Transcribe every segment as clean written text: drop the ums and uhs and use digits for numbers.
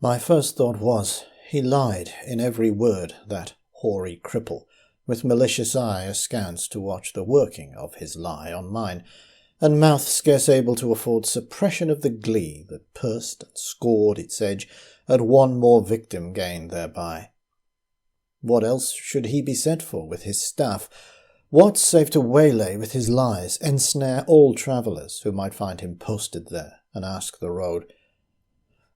My first thought was, he lied in every word, that hoary cripple, with malicious eye askance to watch the working of his lie on mine, and mouth scarce able to afford suppression of the glee that pursed and scored its edge at one more victim gained thereby. What else should he be set for with his staff? What save to waylay with his lies, ensnare all travellers who might find him posted there, and ask the road?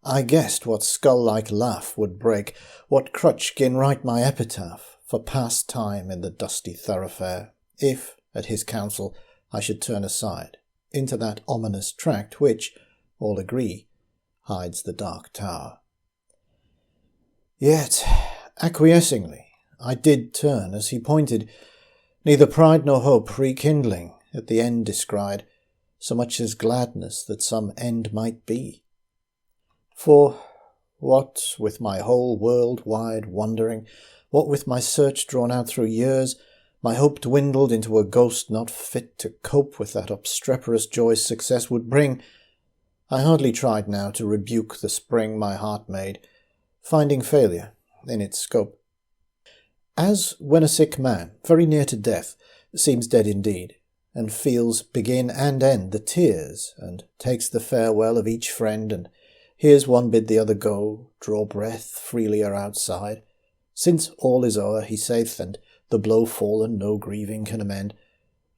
I guessed what skull-like laugh would break, what crutch gin write my epitaph, for past time in the dusty thoroughfare, if, at his counsel, I should turn aside, into that ominous tract which, all agree, hides the dark tower. Yet, acquiescingly, I did turn as he pointed, neither pride nor hope rekindling at the end descried, so much as gladness that some end might be. For, what with my whole world-wide wandering, what with my search drawn out through years, my hope dwindled into a ghost not fit to cope with that obstreperous joys success would bring. I hardly tried now to rebuke the spring my heart made, finding failure in its scope. As when a sick man, very near to death, seems dead indeed, and feels begin and end the tears, and takes the farewell of each friend, and hears one bid the other go, draw breath freelier outside. Since all is o'er, he saith, and the blow fallen no grieving can amend,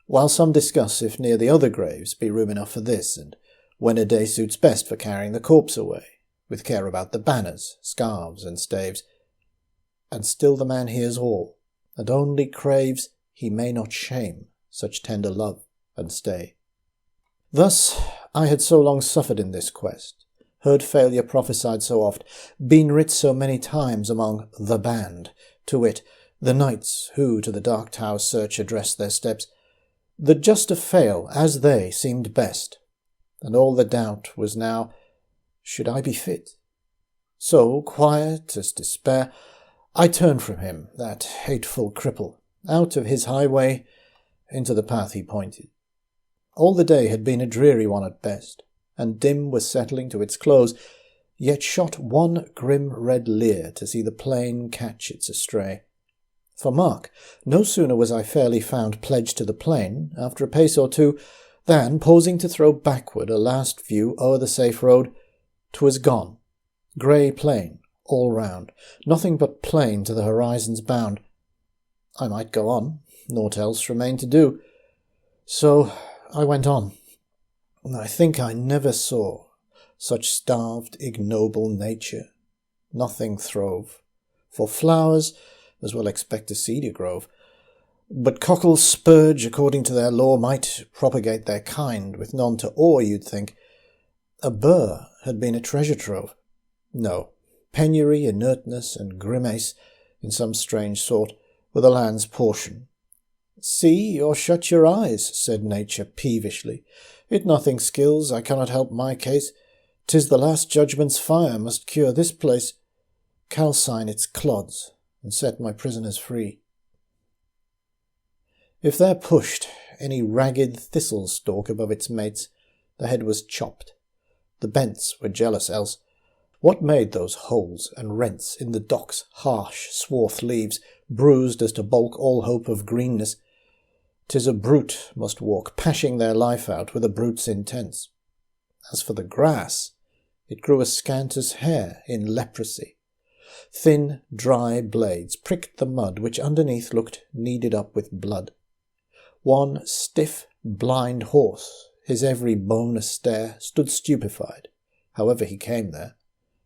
while some discuss if near the other graves be room enough for this, and when a day suits best for carrying the corpse away, with care about the banners, scarves, and staves. And still the man hears all, and only craves he may not shame such tender love and stay. Thus I had so long suffered in this quest, heard failure prophesied so oft, been writ so many times among the band, to wit, the knights who to the dark tower's search addressed their steps, that just to fail as they seemed best, and all the doubt was now, should I be fit? So, quiet as despair, I turned from him, that hateful cripple, out of his highway, into the path he pointed. All the day had been a dreary one at best, and dim was settling to its close, yet shot one grim red Lear to see the plain catch its astray. For mark, no sooner was I fairly found pledged to the plain, after a pace or two, than, pausing to throw backward a last view o'er the safe road, 'twas gone, grey plain, all round, nothing but plain to the horizon's bound. I might go on, naught else remained to do. So I went on. I think I never saw such starved, ignoble nature. Nothing throve. For flowers, as well expect a cedar grove. But cockles spurge, according to their law, might propagate their kind, with none to awe, you'd think. A burr had been a treasure trove. No, penury, inertness, and grimace, in some strange sort, were the land's portion. See, or shut your eyes, said nature peevishly. It nothing skills, I cannot help my case. 'Tis the last judgment's fire must cure this place. Calcine its clods, and set my prisoners free. If there pushed any ragged thistle-stalk above its mates, the head was chopped. The bents were jealous else. What made those holes and rents in the dock's harsh, swarth leaves, bruised as to balk all hope of greenness? 'Tis a brute must walk, pashing their life out with a brute's intents. As for the grass, it grew as scant as hair in leprosy. Thin, dry blades pricked the mud, which underneath looked kneaded up with blood. One stiff, blind horse, his every bone astare, stood stupefied, however he came there,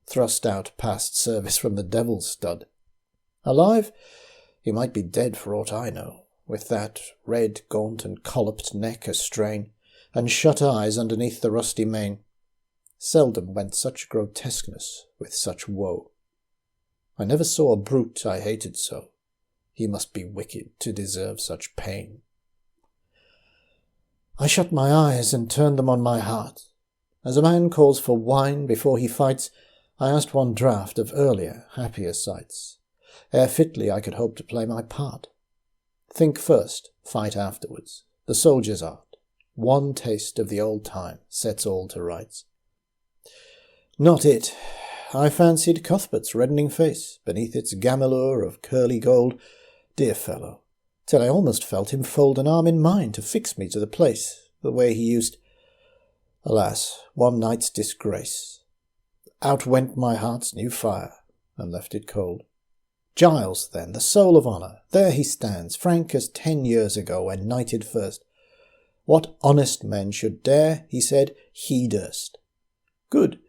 thrust out past service from the devil's stud. Alive? He might be dead for aught I know, with that red, gaunt, and colloped neck a-strain, and shut eyes underneath the rusty mane. Seldom went such grotesqueness with such woe. I never saw a brute I hated so. He must be wicked to deserve such pain. I shut my eyes and turned them on my heart. As a man calls for wine before he fights, I asked one draught of earlier, happier sights, ere fitly I could hope to play my part. Think first, fight afterwards, the soldier's art. One taste of the old time sets all to rights. Not it. I fancied Cuthbert's reddening face beneath its gamellure of curly gold. Dear fellow, till I almost felt him fold an arm in mine to fix me to the place, the way he used. Alas, one night's disgrace. Out went my heart's new fire, and left it cold. Giles, then, the soul of honour, there he stands, frank as 10 years ago, when knighted first. What honest men should dare, he said, he durst. Good.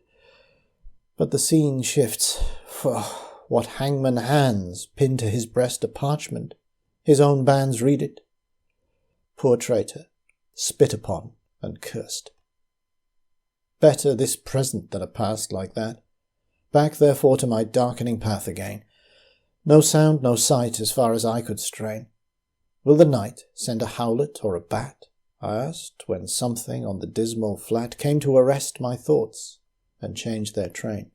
But the scene shifts. What hangman hands pin to his breast a parchment? His own bands read it. Poor traitor, spit upon and cursed. Better this present than a past like that. Back therefore to my darkening path again. No sound, no sight, as far as I could strain. Will the night send a howlet or a bat? I asked, when something on the dismal flat came to arrest my thoughts and change their train.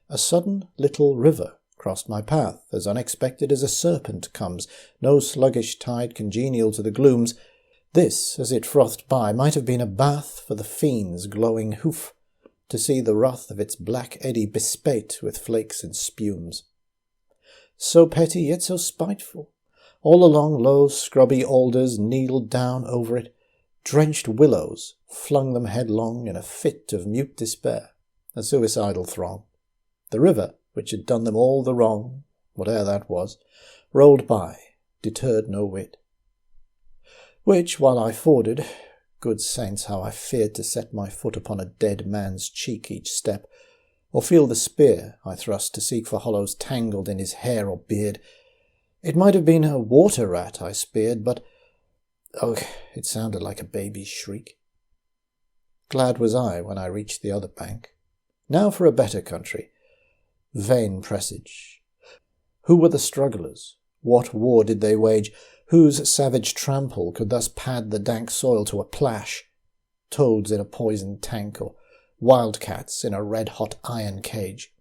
A sudden little river crossed my path, as unexpected as a serpent comes, no sluggish tide congenial to the glooms. This, as it frothed by, might have been a bath for the fiend's glowing hoof, to see the wrath of its black eddy bespate with flakes and spumes. So petty, yet so spiteful. All along low, scrubby alders kneeled down over it. Drenched willows flung them headlong in a fit of mute despair, a suicidal throng. The river, which had done them all the wrong, whate'er that was, rolled by, deterred no whit. Which, while I forded, good saints, how I feared to set my foot upon a dead man's cheek each step, or feel the spear I thrust to seek for hollows tangled in his hair or beard. It might have been a water rat I speared, but, oh, it sounded like a baby's shriek. Glad was I when I reached the other bank. Now for a better country. Vain presage. Who were the strugglers? What war did they wage? Whose savage trample could thus pad the dank soil to a plash? Toads in a poisoned tank, or wildcats in a red-hot iron cage.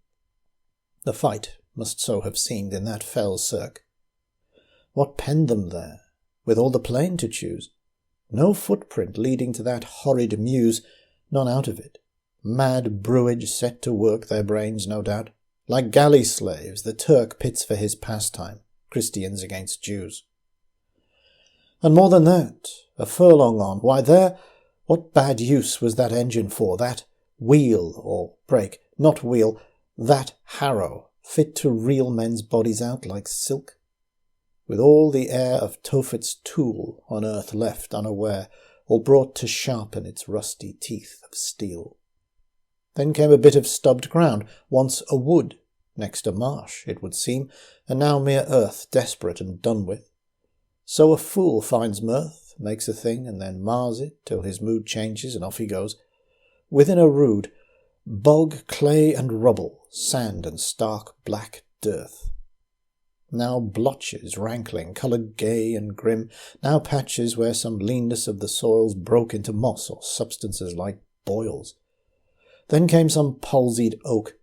The fight must so have seemed in that fell cirque. What penned them there, with all the plain to choose? No footprint leading to that horrid mews, none out of it. Mad brewage set to work their brains, no doubt. Like galley slaves, the Turk pits for his pastime, Christians against Jews. And more than that, a furlong on, why there, what bad use was that engine for, that wheel, or brake, not wheel, that harrow, fit to reel men's bodies out like silk? With all the air of Tophet's tool on earth left unaware, or brought to sharpen its rusty teeth of steel. Then came a bit of stubbed ground, once a wood, next a marsh, it would seem, and now mere earth, desperate and done with. So a fool finds mirth, makes a thing, and then mars it till his mood changes, and off he goes. Within a rood, bog, clay and rubble, sand and stark black dearth. Now blotches rankling, coloured gay and grim, now patches where some leanness of the soils broke into moss or substances like boils. Then came some palsied oak,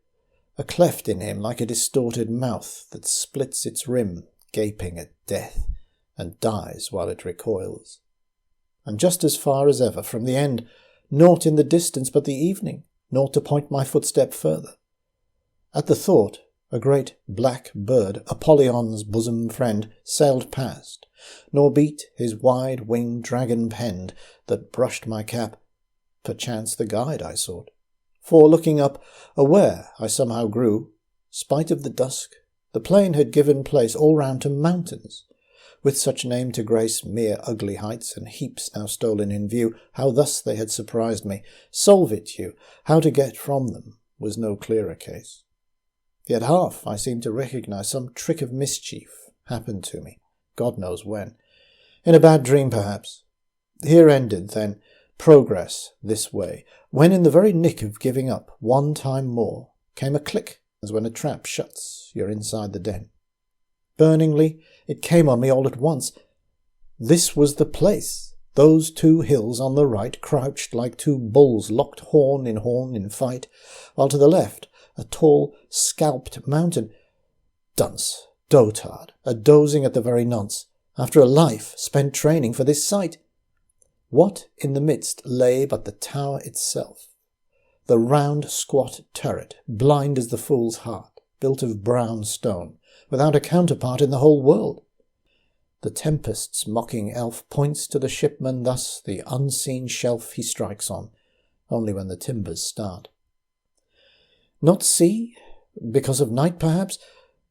a cleft in him like a distorted mouth that splits its rim, gaping at death, and dies while it recoils. And just as far as ever from the end, naught in the distance but the evening, naught to point my footstep further. At the thought, a great black bird, Apollyon's bosom friend, sailed past, nor beat his wide winged dragon penned that brushed my cap, perchance the guide I sought. For, looking up, aware I somehow grew, spite of the dusk, the plain had given place all round to mountains, with such name to grace mere ugly heights and heaps now stolen in view. How thus they had surprised me, solve it you, how to get from them was no clearer case. Yet half I seemed to recognise some trick of mischief happened to me, God knows when. In a bad dream, perhaps. Here ended, then, progress this way, when in the very nick of giving up one time more came a click, as when a trap shuts, you're inside the den. Burningly, it came on me all at once. This was the place. Those 2 hills on the right crouched like 2 bulls locked horn in fight, while to the left a tall, scalped mountain. Dunce, dotard, a dozing at the very nonce, after a life spent training for this sight. What in the midst lay but the tower itself, the round, squat turret, blind as the fool's heart, built of brown stone, without a counterpart in the whole world. The tempest's mocking elf points to the shipman thus the unseen shelf he strikes on, only when the timbers start. Not see? Because of night, perhaps?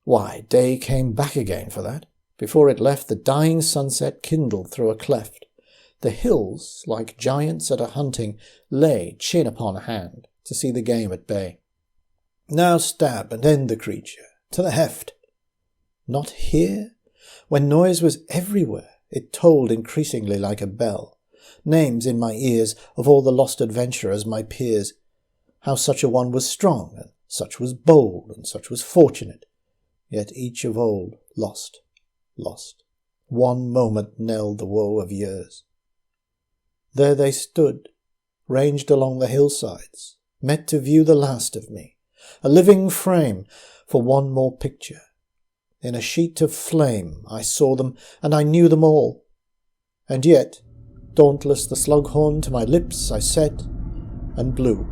Why, day came back again for that. Before it left, the dying sunset kindled through a cleft. The hills, like giants at a hunting, lay chin upon hand to see the game at bay. Now stab and end the creature, to the heft. Not here? When noise was everywhere, it tolled increasingly like a bell. Names in my ears of all the lost adventurers my peers. How such a one was strong, and such was bold, and such was fortunate. Yet each of old lost, lost. One moment knelled the woe of years. There they stood, ranged along the hillsides, met to view the last of me, a living frame for one more picture. In a sheet of flame I saw them, and I knew them all. And yet, dauntless the slughorn to my lips I set, and blew.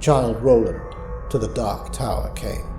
Childe Roland to the dark tower came.